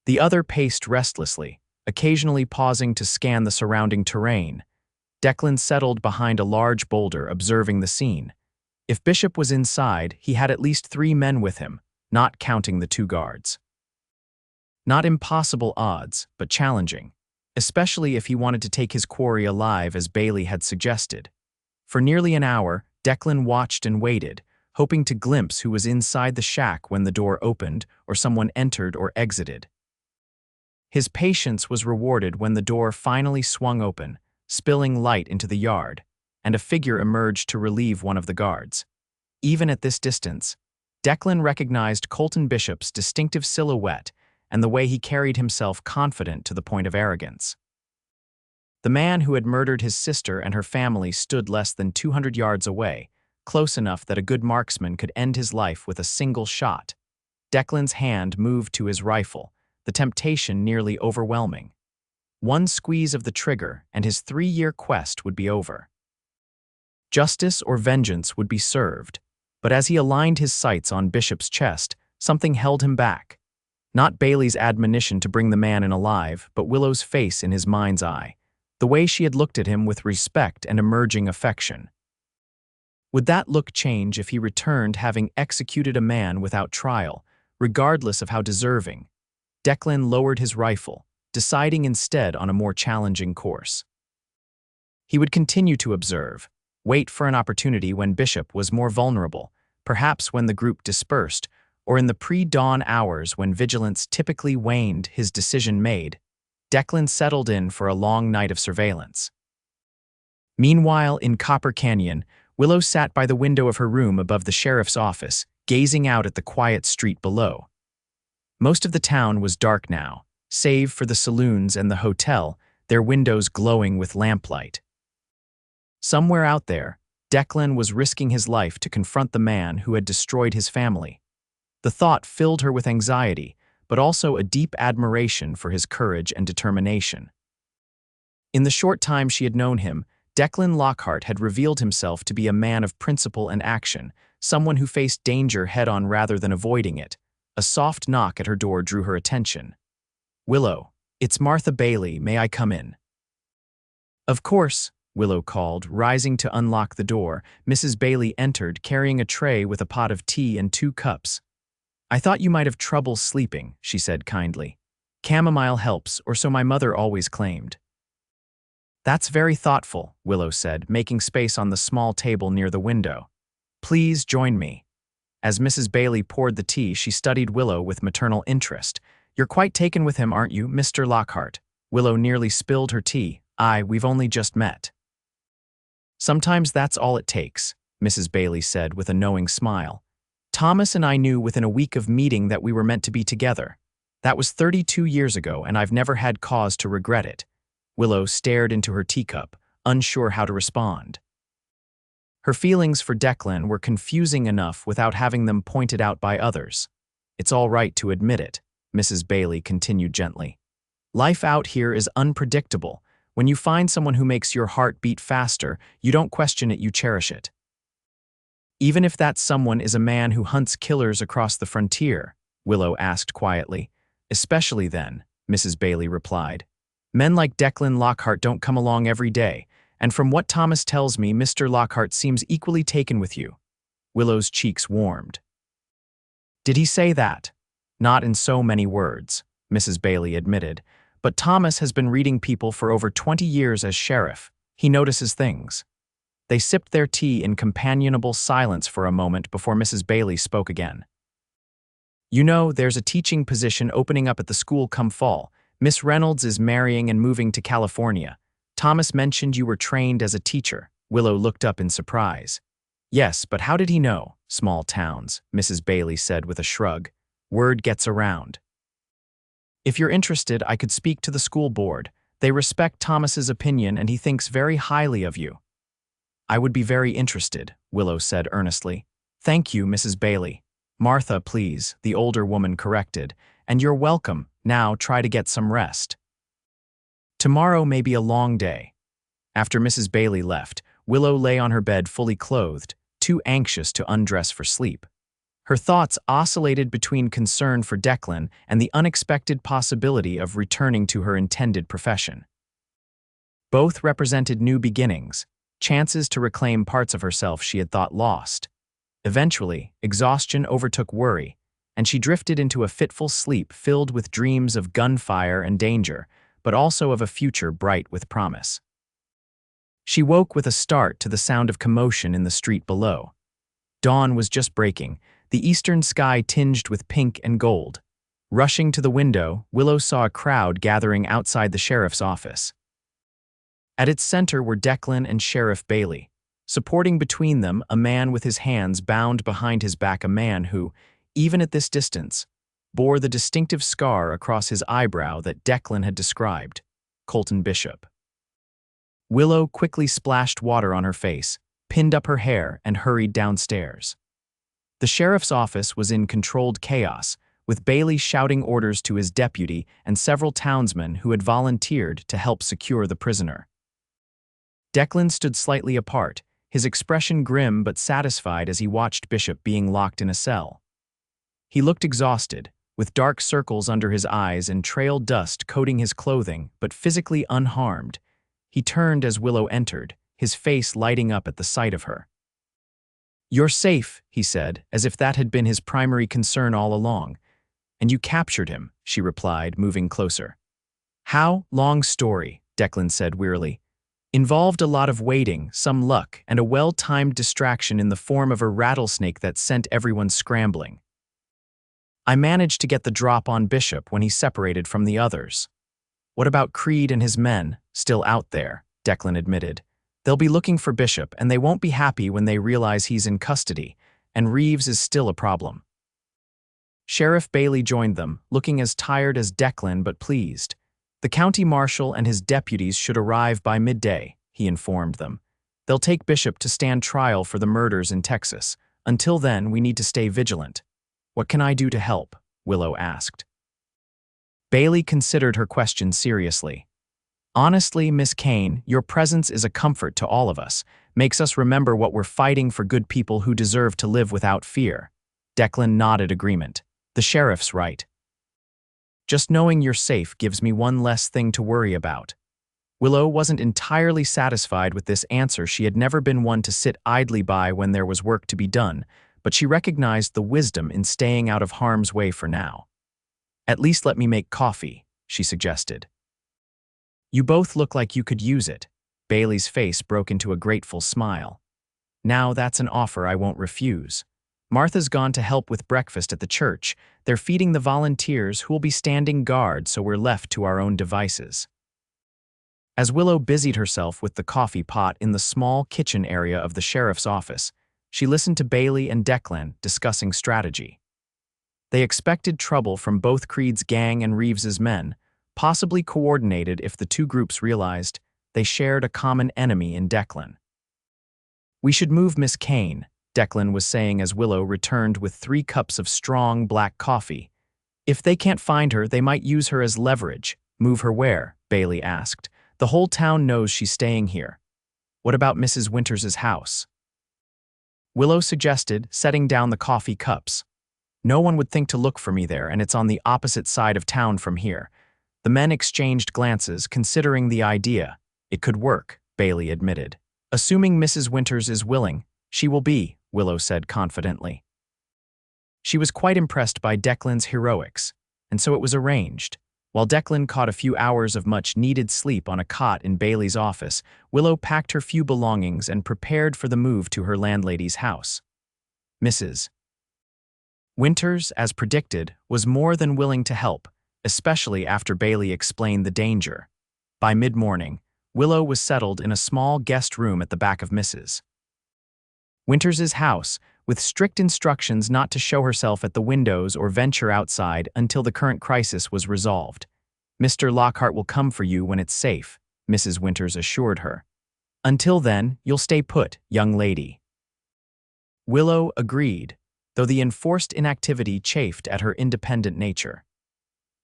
The other paced restlessly, occasionally pausing to scan the surrounding terrain. Declan settled behind a large boulder, observing the scene. If Bishop was inside, he had at least 3 men with him, not counting the 2 guards. Not impossible odds, but challenging, especially if he wanted to take his quarry alive as Bailey had suggested. For nearly an hour, Declan watched and waited, hoping to glimpse who was inside the shack when the door opened or someone entered or exited. His patience was rewarded when the door finally swung open, spilling light into the yard, and a figure emerged to relieve one of the guards. Even at this distance, Declan recognized Colton Bishop's distinctive silhouette and the way he carried himself, confident to the point of arrogance. The man who had murdered his sister and her family stood less than 200 yards away, close enough that a good marksman could end his life with a single shot. Declan's hand moved to his rifle, the temptation nearly overwhelming. One squeeze of the trigger and his 3-year quest would be over. Justice or vengeance would be served, but as he aligned his sights on Bishop's chest, something held him back. Not Bailey's admonition to bring the man in alive, but Willow's face in his mind's eye, the way she had looked at him with respect and emerging affection. Would that look change if he returned having executed a man without trial, regardless of how deserving? Declan lowered his rifle, deciding instead on a more challenging course. He would continue to observe, wait for an opportunity when Bishop was more vulnerable, perhaps when the group dispersed, or in the pre-dawn hours when vigilance typically waned. His decision made, Declan settled in for a long night of surveillance. Meanwhile, in Copper Canyon, Willow sat by the window of her room above the sheriff's office, gazing out at the quiet street below. Most of the town was dark now, save for the saloons and the hotel, their windows glowing with lamplight. Somewhere out there, Declan was risking his life to confront the man who had destroyed his family. The thought filled her with anxiety, but also a deep admiration for his courage and determination. In the short time she had known him, Declan Lockhart had revealed himself to be a man of principle and action, someone who faced danger head-on rather than avoiding it. A soft knock at her door drew her attention. "Willow, it's Martha Bailey, may I come in?" "Of course," Willow called, rising to unlock the door. Mrs. Bailey entered, carrying a tray with a pot of tea and 2 cups. "I thought you might have trouble sleeping," she said kindly. "Chamomile helps, or so my mother always claimed." That's very thoughtful, Willow said, making space on the small table near the window. Please join me. As Mrs. Bailey poured the tea, she studied Willow with maternal interest. You're quite taken with him, aren't you, Mr. Lockhart? Willow nearly spilled her tea. We've only just met. Sometimes that's all it takes, Mrs. Bailey said with a knowing smile. Thomas and I knew within a week of meeting that we were meant to be together. That was 32 years ago, and I've never had cause to regret it. Willow stared into her teacup, unsure how to respond. Her feelings for Declan were confusing enough without having them pointed out by others. It's all right to admit it, Mrs. Bailey continued gently. Life out here is unpredictable. When you find someone who makes your heart beat faster, you don't question it, you cherish it. Even if that someone is a man who hunts killers across the frontier, Willow asked quietly. Especially then, Mrs. Bailey replied. Men like Declan Lockhart don't come along every day, and from what Thomas tells me, Mr. Lockhart seems equally taken with you. Willow's cheeks warmed. Did he say that? Not in so many words, Mrs. Bailey admitted, but Thomas has been reading people for over 20 years as sheriff. He notices things. They sipped their tea in companionable silence for a moment before Mrs. Bailey spoke again. You know, there's a teaching position opening up at the school come fall. Miss Reynolds is marrying and moving to California. Thomas mentioned you were trained as a teacher. Willow looked up in surprise. Yes, but how did he know? Small towns, Mrs. Bailey said with a shrug. Word gets around. If you're interested, I could speak to the school board. They respect Thomas's opinion and he thinks very highly of you. I would be very interested, Willow said earnestly. Thank you, Mrs. Bailey. Martha, please, the older woman corrected. And you're welcome. Now try to get some rest. Tomorrow may be a long day. After Mrs. Bailey left, Willow lay on her bed fully clothed, too anxious to undress for sleep. Her thoughts oscillated between concern for Declan and the unexpected possibility of returning to her intended profession. Both represented new beginnings, chances to reclaim parts of herself she had thought lost. Eventually, exhaustion overtook worry, and she drifted into a fitful sleep filled with dreams of gunfire and danger, but also of a future bright with promise. She woke with a start to the sound of commotion in the street below. Dawn was just breaking, the eastern sky tinged with pink and gold. Rushing to the window, Willow saw a crowd gathering outside the sheriff's office. At its center were Declan and Sheriff Bailey. Supporting between them, a man with his hands bound behind his back, a man who, even at this distance, bore the distinctive scar across his eyebrow that Declan had described, Colton Bishop. Willow quickly splashed water on her face, pinned up her hair, and hurried downstairs. The sheriff's office was in controlled chaos, with Bailey shouting orders to his deputy and several townsmen who had volunteered to help secure the prisoner. Declan stood slightly apart, his expression grim but satisfied as he watched Bishop being locked in a cell. He looked exhausted, with dark circles under his eyes and trail dust coating his clothing, but physically unharmed. He turned as Willow entered, his face lighting up at the sight of her. "You're safe," he said, as if that had been his primary concern all along. "And you captured him," she replied, moving closer. "How? Long story," Declan said wearily. "Involved a lot of waiting, some luck, and a well-timed distraction in the form of a rattlesnake that sent everyone scrambling. I managed to get the drop on Bishop when he separated from the others. What about Creed and his men, still out there?" Declan admitted. "They'll be looking for Bishop, and they won't be happy when they realize he's in custody, and Reeves is still a problem." Sheriff Bailey joined them, looking as tired as Declan but pleased. The county marshal and his deputies should arrive by midday, he informed them. They'll take Bishop to stand trial for the murders in Texas. Until then, we need to stay vigilant. "What can I do to help?" Willow asked. Bailey considered her question seriously. "Honestly, Miss Kane, your presence is a comfort to all of us, makes us remember what we're fighting for, good people who deserve to live without fear." Declan nodded agreement. "The sheriff's right. Just knowing you're safe gives me one less thing to worry about." Willow wasn't entirely satisfied with this answer. She had never been one to sit idly by when there was work to be done, but she recognized the wisdom in staying out of harm's way for now. "At least let me make coffee," she suggested. "You both look like you could use it," Bailey's face broke into a grateful smile. Now that's an offer I won't refuse. Martha's gone to help with breakfast at the church. They're feeding the volunteers who will be standing guard, so we're left to our own devices. As Willow busied herself with the coffee pot in the small kitchen area of the sheriff's office, she listened to Bailey and Declan discussing strategy. They expected trouble from both Creed's gang and Reeves's men, possibly coordinated if the two groups realized they shared a common enemy in Declan. "We should move Miss Kane," Declan was saying as Willow returned with 3 cups of strong black coffee. "If they can't find her, they might use her as leverage." "Move her where?" Bailey asked. "The whole town knows she's staying here." "What about Mrs. Winters's house?" Willow suggested, setting down the coffee cups. "No one would think to look for me there, and it's on the opposite side of town from here." The men exchanged glances, considering the idea. "It could work," Bailey admitted. "Assuming Mrs. Winters is willing, she will be," Willow said confidently. She was quite impressed by Declan's heroics, and so it was arranged. While Declan caught a few hours of much-needed sleep on a cot in Bailey's office, Willow packed her few belongings and prepared for the move to her landlady's house. Mrs. Winters, as predicted, was more than willing to help, especially after Bailey explained the danger. By mid-morning, Willow was settled in a small guest room at the back of Mrs. Winters's house, with strict instructions not to show herself at the windows or venture outside until the current crisis was resolved. "Mr. Lockhart will come for you when it's safe," Mrs. Winters assured her. "Until then, you'll stay put, young lady." Willow agreed, though the enforced inactivity chafed at her independent nature.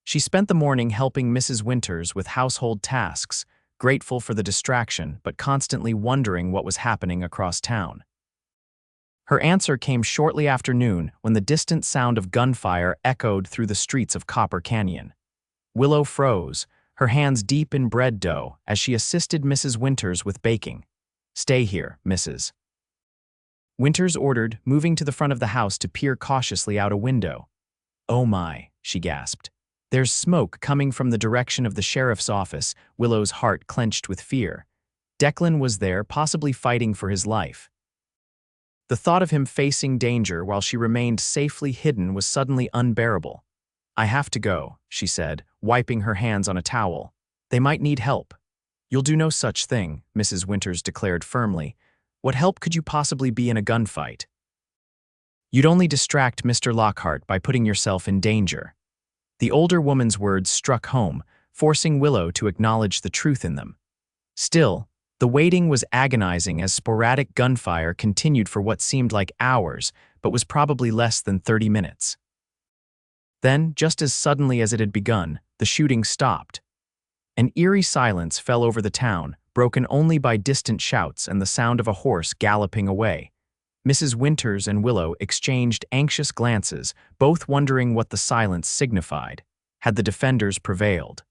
She spent the morning helping Mrs. Winters with household tasks, grateful for the distraction but constantly wondering what was happening across town. Her answer came shortly after noon when the distant sound of gunfire echoed through the streets of Copper Canyon. Willow froze, her hands deep in bread dough, as she assisted Mrs. Winters with baking. "Stay here, Mrs. Winters ordered, moving to the front of the house to peer cautiously out a window. "Oh my," she gasped. "There's smoke coming from the direction of the sheriff's office." Willow's heart clenched with fear. Declan was there, possibly fighting for his life. The thought of him facing danger while she remained safely hidden was suddenly unbearable. "I have to go," she said, wiping her hands on a towel. "They might need help." "You'll do no such thing," Mrs. Winters declared firmly. "What help could you possibly be in a gunfight? You'd only distract Mr. Lockhart by putting yourself in danger." The older woman's words struck home, forcing Willow to acknowledge the truth in them. Still, the waiting was agonizing as sporadic gunfire continued for what seemed like hours, but was probably less than 30 minutes. Then, just as suddenly as it had begun, the shooting stopped. An eerie silence fell over the town, broken only by distant shouts and the sound of a horse galloping away. Mrs. Winters and Willow exchanged anxious glances, both wondering what the silence signified. Had the defenders prevailed?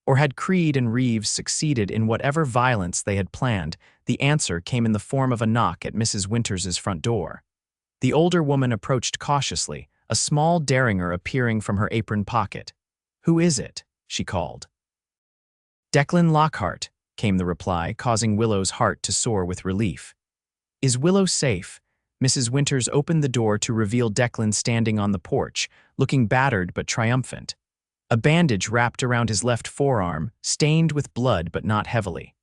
Or had Creed and Reeves succeeded in whatever violence they had planned? The answer came in the form of a knock at Mrs. Winters's front door. The older woman approached cautiously, a small derringer appearing from her apron pocket. "Who is it?" she called. "Declan Lockhart," came the reply, causing Willow's heart to soar with relief. "Is Willow safe?" Mrs. Winters opened the door to reveal Declan standing on the porch, looking battered but triumphant. A bandage wrapped around his left forearm, stained with blood but not heavily.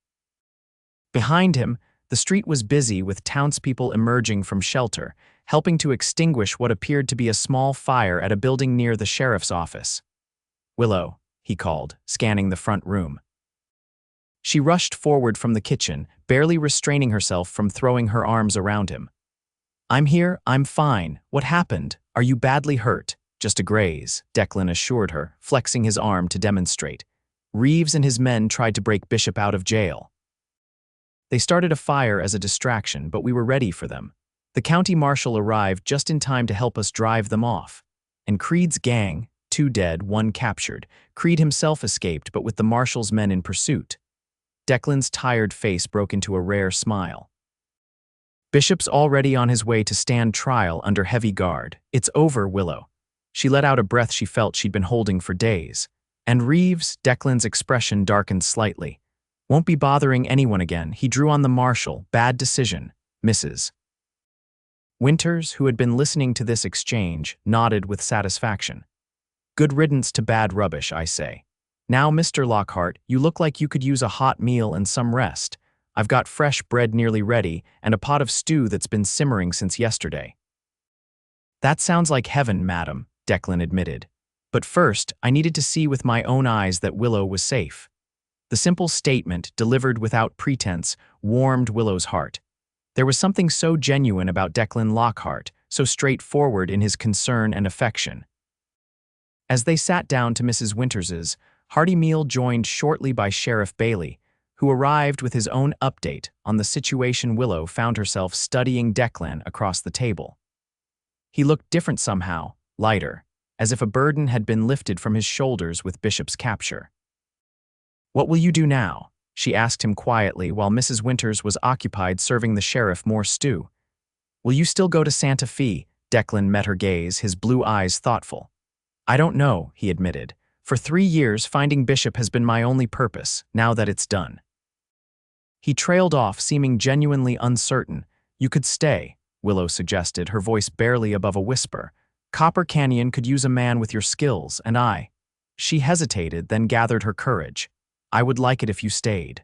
Behind him, the street was busy with townspeople emerging from shelter, helping to extinguish what appeared to be a small fire at a building near the sheriff's office. "Willow," he called, scanning the front room. She rushed forward from the kitchen, barely restraining herself from throwing her arms around him. "I'm here, I'm fine. What happened? Are you badly hurt?" "Just a graze," Declan assured her, flexing his arm to demonstrate. "Reeves and his men tried to break Bishop out of jail. They started a fire as a distraction, but we were ready for them. The county marshal arrived just in time to help us drive them off. And Creed's gang, 2 dead, 1 captured. Creed himself escaped, but with the marshal's men in pursuit." Declan's tired face broke into a rare smile. "Bishop's already on his way to stand trial under heavy guard. It's over, Willow." She let out a breath she felt she'd been holding for days. "And Reeves," Declan's expression darkened slightly. Won't be bothering anyone again. He drew on the marshal. Bad decision, Mrs. Winters, who had been listening to this exchange, nodded with satisfaction. Good riddance to bad rubbish, I say. Now, Mr. Lockhart, you look like you could use a hot meal and some rest. I've got fresh bread nearly ready and a pot of stew that's been simmering since yesterday. That sounds like heaven, madam, Declan admitted. But first, I needed to see with my own eyes that Willow was safe. The simple statement, delivered without pretense, warmed Willow's heart. There was something so genuine about Declan Lockhart, so straightforward in his concern and affection. As they sat down to Mrs. Winters's, hearty meal joined shortly by Sheriff Bailey, who arrived with his own update on the situation. Willow found herself studying Declan across the table. He looked different somehow, lighter, as if a burden had been lifted from his shoulders with Bishop's capture. "What will you do now?" she asked him quietly while Mrs. Winters was occupied serving the sheriff more stew. "Will you still go to Santa Fe?" Declan met her gaze, his blue eyes thoughtful. "I don't know," he admitted. "For 3 years, finding Bishop has been my only purpose, now that it's done." He trailed off, seeming genuinely uncertain. "You could stay," Willow suggested, her voice barely above a whisper. "Copper Canyon could use a man with your skills, and I—" She hesitated, then gathered her courage. "I would like it if you stayed."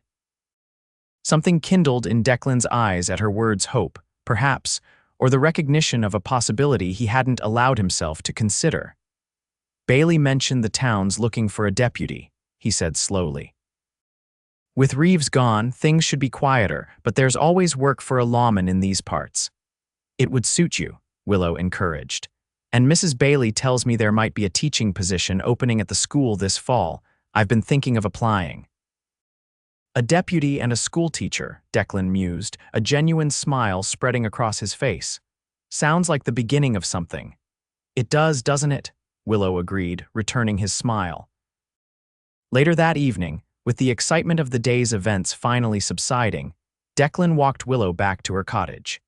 Something kindled in Declan's eyes at her words, hope, perhaps, or the recognition of a possibility he hadn't allowed himself to consider. "Bailey mentioned the town's looking for a deputy," he said slowly. "With Reeves gone, things should be quieter, but there's always work for a lawman in these parts." "It would suit you," Willow encouraged. "And Mrs. Bailey tells me there might be a teaching position opening at the school this fall. I've been thinking of applying." "A deputy and a schoolteacher," Declan mused, a genuine smile spreading across his face. "Sounds like the beginning of something." "It does, doesn't it?" Willow agreed, returning his smile. Later that evening, with the excitement of the day's events finally subsiding, Declan walked Willow back to her cottage.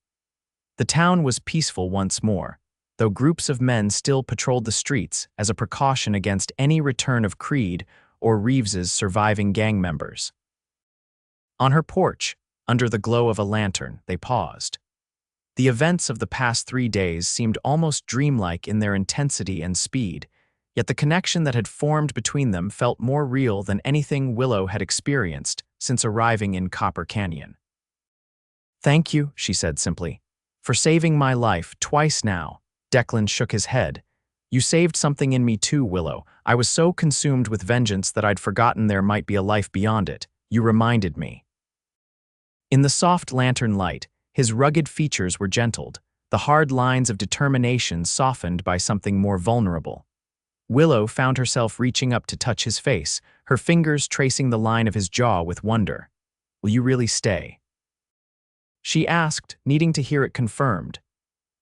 The town was peaceful once more, though groups of men still patrolled the streets as a precaution against any return of Creed or Reeves's surviving gang members. On her porch, under the glow of a lantern, they paused. The events of the past 3 days seemed almost dreamlike in their intensity and speed, yet the connection that had formed between them felt more real than anything Willow had experienced since arriving in Copper Canyon. "Thank you," she said simply, "for saving my life twice now." Declan shook his head. "You saved something in me too, Willow. I was so consumed with vengeance that I'd forgotten there might be a life beyond it. You reminded me." In the soft lantern light, his rugged features were gentled, the hard lines of determination softened by something more vulnerable. Willow found herself reaching up to touch his face, her fingers tracing the line of his jaw with wonder. "Will you really stay?" she asked, needing to hear it confirmed.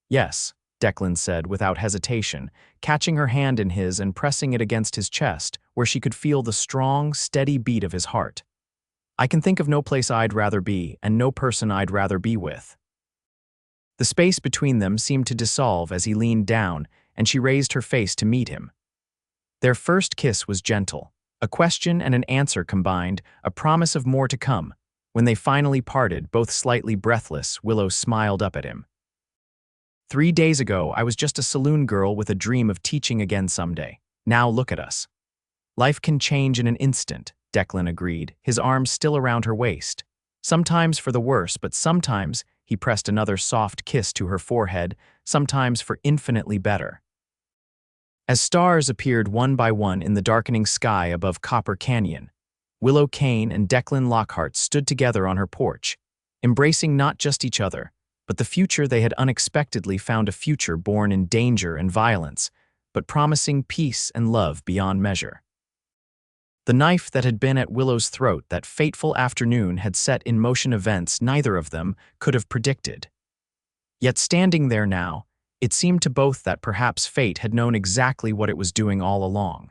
"Yes," Declan said without hesitation, catching her hand in his and pressing it against his chest, where she could feel the strong, steady beat of his heart. "I can think of no place I'd rather be, and no person I'd rather be with." The space between them seemed to dissolve as he leaned down, and she raised her face to meet him. Their first kiss was gentle, a question and an answer combined, a promise of more to come. When they finally parted, both slightly breathless, Willow smiled up at him. 3 days ago, I was just a saloon girl with a dream of teaching again someday. Now look at us." "Life can change in an instant," Declan agreed, his arms still around her waist. "Sometimes for the worse, but sometimes," he pressed another soft kiss to her forehead, "sometimes for infinitely better." As stars appeared one by one in the darkening sky above Copper Canyon, Willow Kane and Declan Lockhart stood together on her porch, embracing not just each other, but the future they had unexpectedly found, a future born in danger and violence, but promising peace and love beyond measure. The knife that had been at Willow's throat that fateful afternoon had set in motion events neither of them could have predicted. Yet standing there now, it seemed to both that perhaps fate had known exactly what it was doing all along.